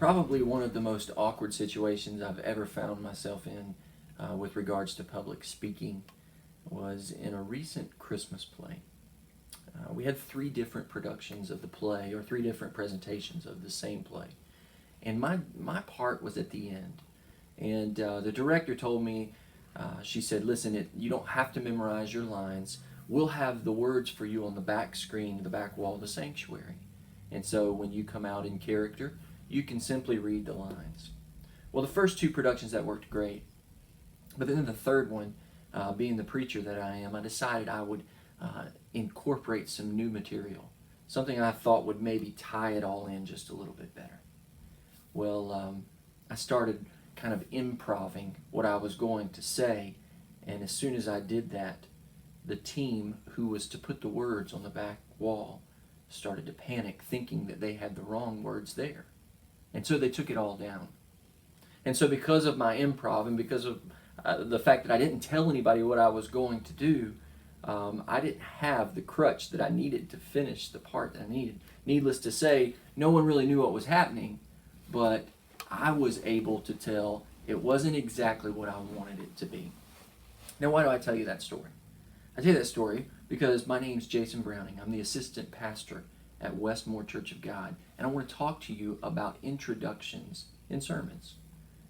Probably one of the most awkward situations I've ever found myself in with regards to public speaking was in a recent Christmas play. We had three different productions of the play, or three different presentations of the same play. And my part was at the end. And the director told me, she said, listen, you don't have to memorize your lines. We'll have the words for you on the back screen, the back wall of the sanctuary. And so when you come out in character, you can simply read the lines. Well, the first two productions, that worked great. But then the third one, being the preacher that I am, I decided I would incorporate some new material, something I thought would maybe tie it all in just a little bit better. Well, I started kind of improving what I was going to say, and as soon as I did that, the team who was to put the words on the back wall started to panic, thinking that they had the wrong words there. And so they took it all down. And so because of my improv and because of the fact that I didn't tell anybody what I was going to do, I didn't have the crutch that I needed to finish the part that I needed. Needless to say, no one really knew what was happening, but I was able to tell it wasn't exactly what I wanted it to be. Now, why do I tell you that story? I tell you that story because my name's Jason.Browning. I'm the assistant pastor at Westmore Church of God, and I want to talk to you about introductions in sermons.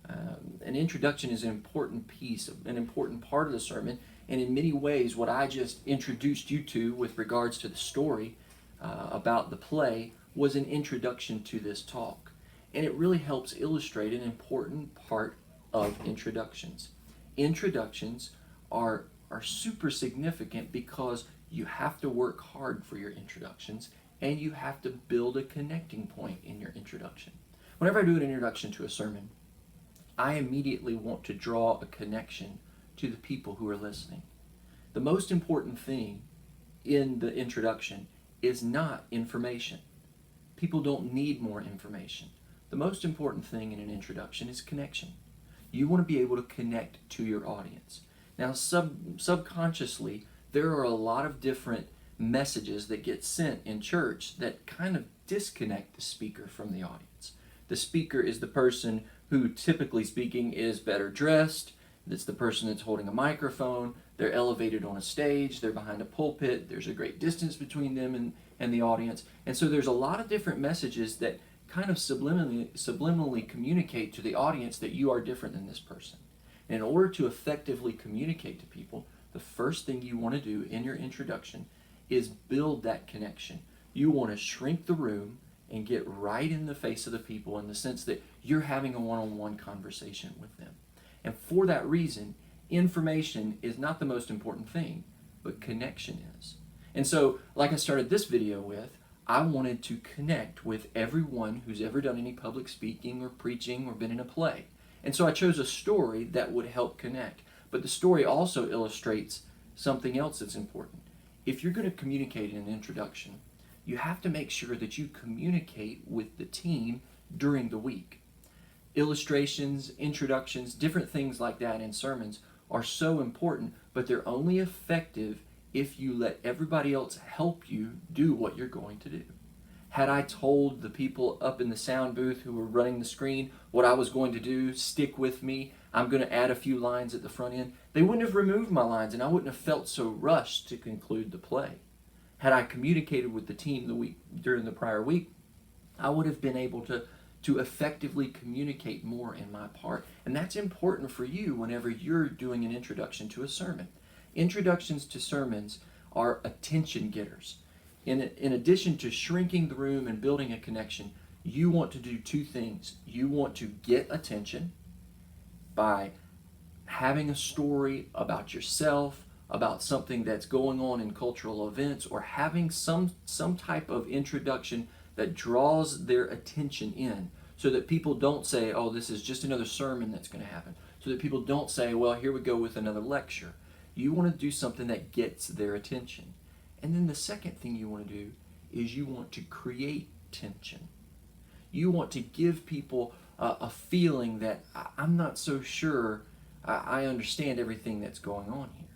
An introduction is an important piece, an important part of the sermon, and in many ways what I just introduced you to with regards to the story about the play was an introduction to this talk. And it really helps illustrate an important part of introductions. Introductions are super significant because you have to work hard for your introductions, and you have to build a connecting point in your introduction. Whenever I do an introduction to a sermon, I immediately want to draw a connection to the people who are listening. The most important thing in the introduction is not information. People don't need more information. The most important thing in an introduction is connection. You want to be able to connect to your audience. Now, subconsciously, there are a lot of different messages that get sent in church that kind of disconnect the speaker from the audience. The speaker is the person who, typically speaking, is better dressed. It's the person that's holding a microphone. They're elevated on a stage. They're behind a pulpit. There's a great distance between them and the audience. And so there's a lot of different messages that kind of subliminally communicate to the audience that you are different than this person. And in order to effectively communicate to people, the first thing you want to do in your introduction is build that connection. You want to shrink the room and get right in the face of the people in the sense that you're having a one-on-one conversation with them. And for that reason, information is not the most important thing, but connection is. And so, like I started this video with, I wanted to connect with everyone who's ever done any public speaking or preaching or been in a play. And so I chose a story that would help connect. But the story also illustrates something else that's important. If you're going to communicate in an introduction, you have to make sure that you communicate with the team during the week. Illustrations, introductions, different things like that in sermons are so important, but they're only effective if you let everybody else help you do what you're going to do. Had I told the people up in the sound booth who were running the screen what I was going to do, stick with me, I'm going to add a few lines at the front end, they wouldn't have removed my lines and I wouldn't have felt so rushed to conclude the play. Had I communicated with the team during the prior week, I would have been able to effectively communicate more in my part. And that's important for you whenever you're doing an introduction to a sermon. Introductions to sermons are attention getters. In addition to shrinking the room and building a connection, you want to do two things. You want to get attention by having a story about yourself, about something that's going on in cultural events, or having some type of introduction that draws their attention in so that people don't say, oh, this is just another sermon that's going to happen. So that people don't say, well, here we go with another lecture. You want to do something that gets their attention. And then the second thing you want to do is you want to create tension. You want to give people a feeling that I'm not so sure I understand everything that's going on here.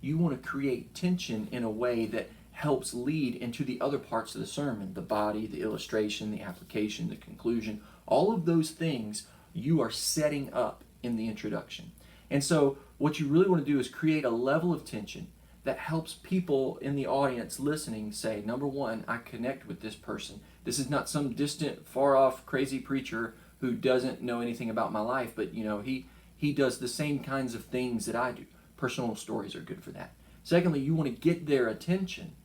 You want to create tension in a way that helps lead into the other parts of the sermon, the body, the illustration, the application, the conclusion. All of those things you are setting up in the introduction. And so what you really want to do is create a level of tension that helps people in the audience listening say, number one, I connect with this person. This is not some distant, far off, crazy preacher who doesn't know anything about my life, but he does the same kinds of things that I do. Personal stories are good for that. Secondly, you want to get their attention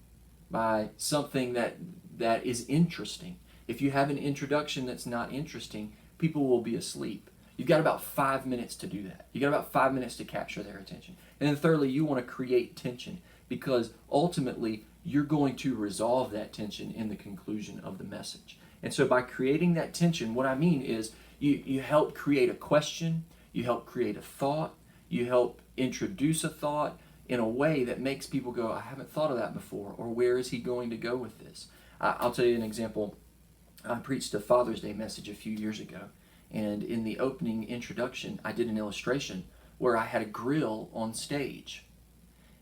by something that is interesting. If you have an introduction that's not interesting, people will be asleep. You've got about 5 minutes to do that. You've got about 5 minutes to capture their attention. And then thirdly, you want to create tension, because ultimately you're going to resolve that tension in the conclusion of the message. And so by creating that tension, what I mean is you help create a question, you help create a thought, you help introduce a thought in a way that makes people go, I haven't thought of that before, or where is he going to go with this? I'll tell you an example. I preached a Father's Day message a few years ago, and in the opening introduction, I did an illustration where I had a grill on stage.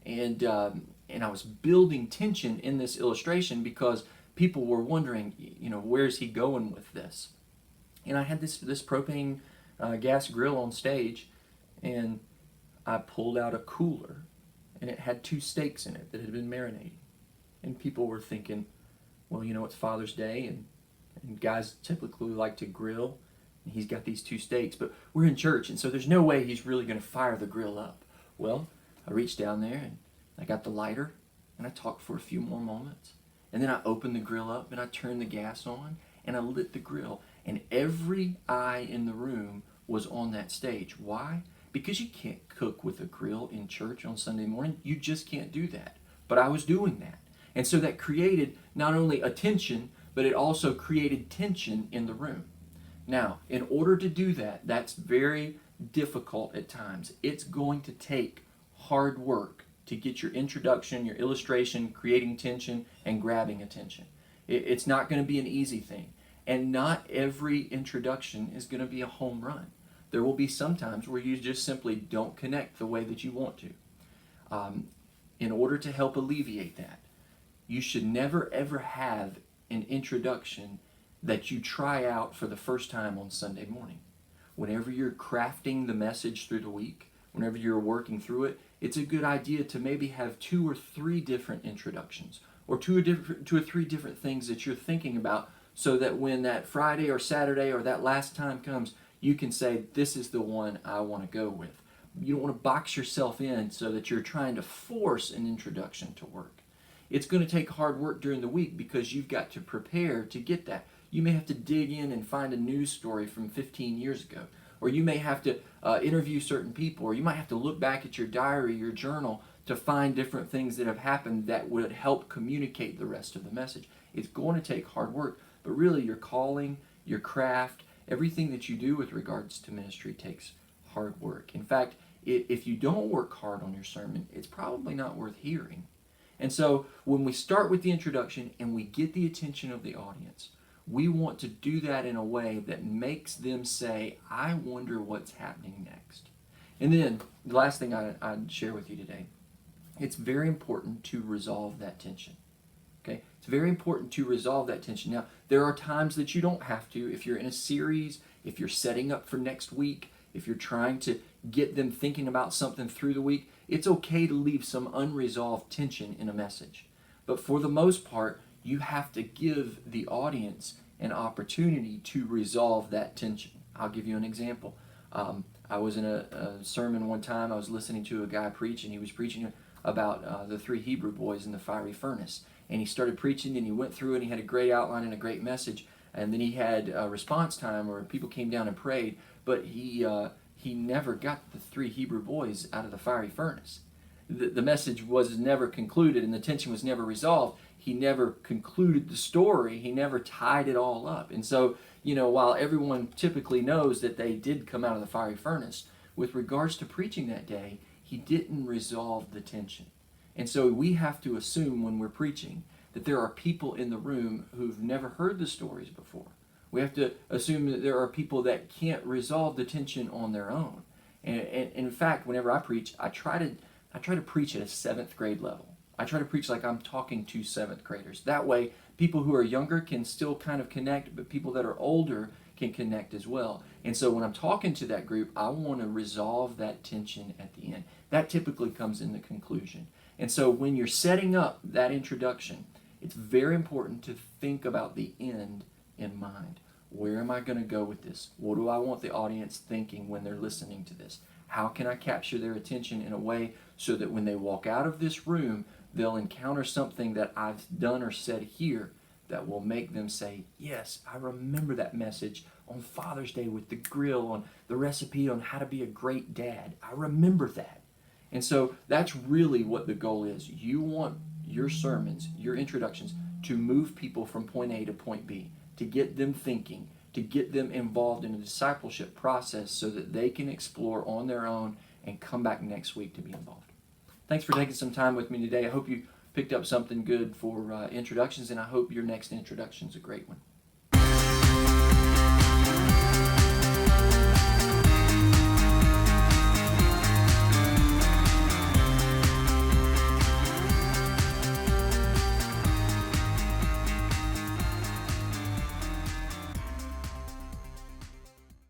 And I was building tension in this illustration because people were wondering, where's he going with this? And I had this propane gas grill on stage, and I pulled out a cooler, and it had 2 steaks in it that had been marinating. And people were thinking, well, it's Father's Day, and guys typically like to grill, and he's got these 2 steaks, but we're in church, and so there's no way he's really going to fire the grill up. Well, I reached down there, and I got the lighter, and I talked for a few more moments. And then I opened the grill up, and I turned the gas on, and I lit the grill. And every eye in the room was on that stage. Why? Because you can't cook with a grill in church on Sunday morning. You just can't do that. But I was doing that. And so that created not only attention, but it also created tension in the room. Now, in order to do that, that's very difficult at times. It's going to take hard work to get your introduction, your illustration, creating tension, and grabbing attention. It's not going to be an easy thing. And not every introduction is going to be a home run. There will be some times where you just simply don't connect the way that you want to. In order to help alleviate that, you should never ever have an introduction that you try out for the first time on Sunday morning. Whenever you're crafting the message through the week, whenever you're working through it, it's a good idea to maybe have 2 or 3 different introductions, or 2 or 3 different things that you're thinking about, so that when that Friday or Saturday or that last time comes, you can say, this is the one I want to go with. You don't want to box yourself in so that you're trying to force an introduction to work. It's going to take hard work during the week because you've got to prepare to get that. You may have to dig in and find a news story from 15 years ago. Or you may have to interview certain people, or you might have to look back at your diary, your journal, to find different things that have happened that would help communicate the rest of the message. It's going to take hard work, but really your calling, your craft, everything that you do with regards to ministry takes hard work. In fact, if you don't work hard on your sermon, it's probably not worth hearing. And so when we start with the introduction and we get the attention of the audience, we want to do that in a way that makes them say, I wonder what's happening next. And then the last thing I'd share with you today, it's very important to resolve that tension. Okay? It's very important to resolve that tension. Now, there are times that you don't have to. If you're in a series, if you're setting up for next week, if you're trying to get them thinking about something through the week, it's okay to leave some unresolved tension in a message. But for the most part, you have to give the audience an opportunity to resolve that tension. I'll give you an example. I was in a sermon one time. I was listening to a guy preach, and he was preaching about the 3 Hebrew boys in the fiery furnace. And he started preaching, and he went through, and he had a great outline and a great message. And then he had a response time where people came down and prayed, but he never got the 3 Hebrew boys out of the fiery furnace. The message was never concluded, and the tension was never resolved. He never concluded the story. He never tied it all up. And so, while everyone typically knows that they did come out of the fiery furnace, with regards to preaching that day, he didn't resolve the tension. And so we have to assume when we're preaching that there are people in the room who've never heard the stories before. We have to assume that there are people that can't resolve the tension on their own. And in fact, whenever I preach, I try to preach at a 7th grade level. I try to preach like I'm talking to 7th graders. That way, people who are younger can still kind of connect, but people that are older can connect as well. And so when I'm talking to that group, I want to resolve that tension at the end. That typically comes in the conclusion. And so when you're setting up that introduction, it's very important to think about the end in mind. Where am I going to go with this? What do I want the audience thinking when they're listening to this? How can I capture their attention in a way so that when they walk out of this room, they'll encounter something that I've done or said here that will make them say, yes, I remember that message on Father's Day with the grill, on the recipe on how to be a great dad. I remember that. And so that's really what the goal is. You want your sermons, your introductions, to move people from point A to point B, to get them thinking, to get them involved in a discipleship process so that they can explore on their own and come back next week to be involved. Thanks for taking some time with me today. I hope you picked up something good for introductions, and I hope your next introduction is a great one.